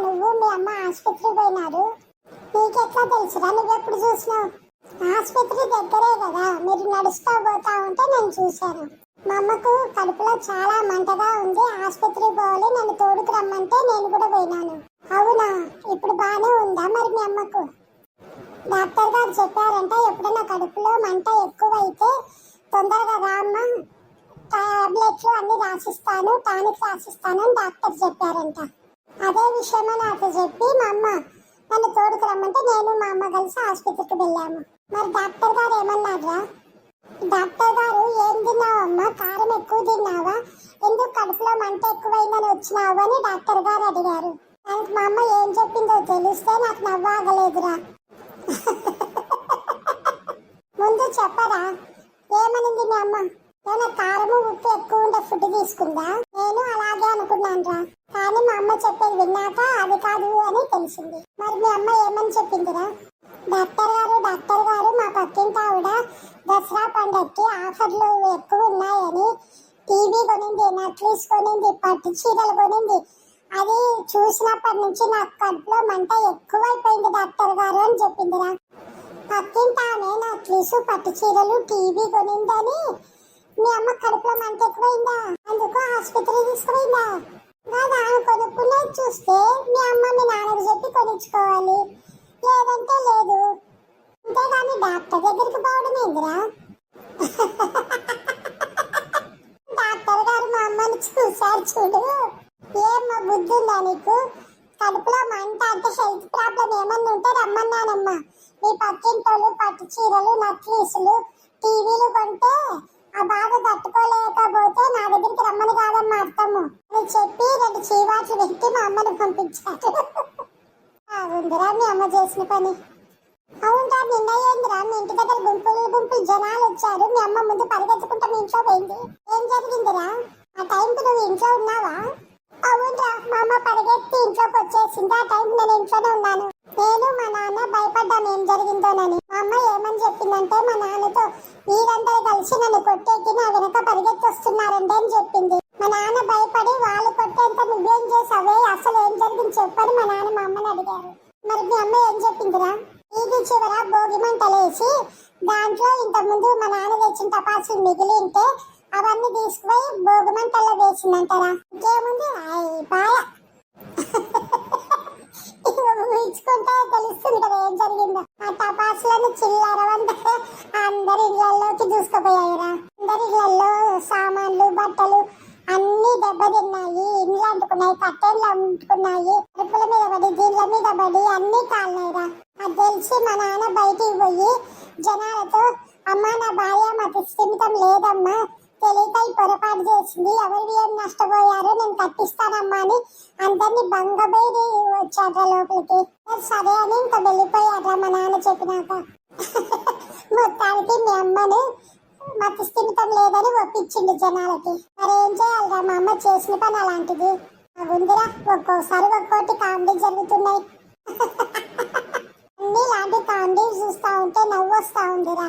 నువ్వు మీ అమ్మ ఆసుపత్రికి పోయినారు. నీకెట్లా తెలుసురా? నువ్వెప్పుడు చూసినావు? ఆసుపత్రి దగ్గరే కదా, మీరు నడుస్తా పోతా ఉంటే నేను చూశాను. మా అమ్మకు కడుపులో చాలా మంటగా ఉంది, ఆసుపత్రికి పోవాలి, నన్ను తోడుకు రమ్మంటే నేను కూడా పోయినాను. అవునా? ఇప్పుడు బాగానే ఉందా మరి మీ అమ్మకు? డాక్టర్ గారు చెప్పారంట, ఎప్పుడైనా కడుపులో మంట ఎక్కువైతే తొందరగా రామ్మ, టాబ్లెట్లు అన్ని రాసిస్తాను, టానిక్ రాసిస్తాను అని డాక్టర్ చెప్పారంట. అదే విషయమే నాకు చెప్పి మా అమ్మ నన్ను తోడుకు రమ్మంటే నేను మా అమ్మ కలిసి ఆసుపత్రికి వెళ్ళాము. మరి డాక్టర్ గారు ఏమన్నారా? డాక్టర్ గారు ఏం తిన్నావమ్మా, కారం ఎక్కువ తిన్నావా, ఎందుకు కడుపులో మంట ఎక్కువైందని వచ్చినావు అని డాక్టర్ గారు అడిగారు. దానికి మా అమ్మ ఏం చెప్పిందో తెలిస్తే నాకు నవ్వాగలేదురా. ముందు చెప్పరా ఏమనింది మీ అమ్మ? ఏమైనా కారము ఉప్పు ఎక్కువ ఉండే ఫుడ్ తీసుకుందా? నేను అలాగే అనుకున్నాను రా, కానీ మా అమ్మ చెప్పేది విన్నాక అది కాదు అని తెలిసింది. మరి మీ అమ్మ ఏమని చెప్పిందిరా? డాక్టర్ గారు మా పక్కింటి ఆవిడ దసరా పండగకి ఆఫర్లు ఎక్కువ ఉన్నాయని టీవీ కొనింది, నక్లీస్ కొనింది, పట్టు చీరలు కొనింది. అది చూసినప్పటి నుంచి నాకు కడుపులో మంట ఎక్కువైపోయింది డాక్టర్ గారు అని చెప్పిందిరా. పక్కింటి ఆమె నక్లీస్, పట్టు చీరలు, టీవీ కొనిందని మీ అమ్మ కడుపులో మంట ఎక్కువైందా, అందుకు ఆసుపత్రి తీసుకుపోయిందా? కాదా? కొనుక్కునేది చూస్తే మీ అమ్మ మీ నాన్నకు చెప్పి కొనిచ్చుకోవాలి, లేదంటే లేదు. అంతేగాని డాక్టర్ దగ్గరికి పోవడం ఏందిరా? డాక్టర్ గారు మా అమ్మని చూశారు చూడు, ఏమ్మా బుద్ధి ఉందా నీకు? కడుపులో మంట అంటే హెల్త్ ప్రాబ్లం ఏమన్నా ఉంటే రమ్మన్నానమ్మా. మీ పక్కింటోళ్ళు పట్టు చీరలు, నక్లీసులు, టీవీలు కొంటే ఆ బాధ తట్టుకోలేకపోతే నా దగ్గరికి రమ్మని కాదమ్మా అర్థము అని చెప్పి 2 చీవాట్లు పెట్టి మా అమ్మని పంపించారు. అవుందిరా మీ అమ్మ చేసిన పని. అవునరా, నిన్న ఏందిరా మీ ఇంటి దగ్గర గుంపులు జనాలు వచ్చారు, మీ అమ్మ ముందు పరిగెత్తుకుంటా మీ ఇంట్లో పోయింది, ఏం జరిగిందిరా? ఆ టైంకి నువ్వు ఇంట్లో ఉన్నావా? అవునరా, మా అమ్మ పరిగెత్తి ఇంట్లోకి వచ్చేసింది, ఆ టైంకి నేను ఇంట్లోనే ఉన్నాను. నేను మా నాన్న భయపడ్డాం ఏం జరిగిందోనని. మా అమ్మ ఏమని చెప్పిందంటే మా నాన్నతో మీరందరూ కలిసి నన్ను కొట్టేకి నా వెనక పరిగెత్తి వస్తున్నారండి అని చెప్పింది. మా నాన్న భయపడి వాళ్ళు కొట్టేంత నువ్వేం చేసావే, అసలు ఏం జరిగింది చెప్పని మా నాన్న మా అమ్మని అడిగారు. మరి మీ అమ్మ ఏం చెప్పిందిరా? ఇది చివర భోగి మంటలేసి దాంట్లో ఇంతకుముందు మా నాన్న తెచ్చిన టపాసులు మిగిలి ఉంటే అవన్నీ తీసుకుపోయి భోగి మంటల్లో వేసిందంటారా. ఇంకేముంది పాయ ఇచ్చుకుంటే తెలుస్తుంది కదా ఏం జరిగిందో. ఆ టపాసులను చిల్లరవంతా అందరి ఇళ్లలోకి దూసుకుపోయాయిరా. అందరి ఇళ్లలో సామాన్లు, బట్టలు అన్ని దెబ్బతిన్నాయి, ఇండ్లు అంటుకున్నాయి, కట్టెళ్ళు అంటుకున్నాయి, అరుపుల మీద పడి దీళ్ళ మీద పడి అన్ని కాలినాయిరా. అది తెలిసి మా నాన్న బయటికి పోయి జనాలతో, అమ్మా నా భార్య మతి స్థిమితం లేదమ్మా, తెలియక పొరపాటు చేసింది, ఎవరు ఏం నష్టపోయారో నేను కట్టిస్తానమ్మా అని అందరినీ బంగబేరి వచ్చాడ్రా లోపలికి. సరే అని ఇంకా వెళ్ళిపోయాడ్రా మా నాన్న చెప్పినాక. మొత్తానికి మీ అమ్మని మతి స్థిమితం లేదని ఒప్పించింది జనాలకి. మరి ఏం చేయాలిరా, మా అమ్మ చేసిన పని అలాంటిది. ఉందిరా, ఒక్కోసారి ఒక్కోటి కామెడీ జరుగుతున్నాయి. అన్ని ఇలాంటి కామెడీ చూస్తా ఉంటే నవ్వు వస్తా ఉందిరా.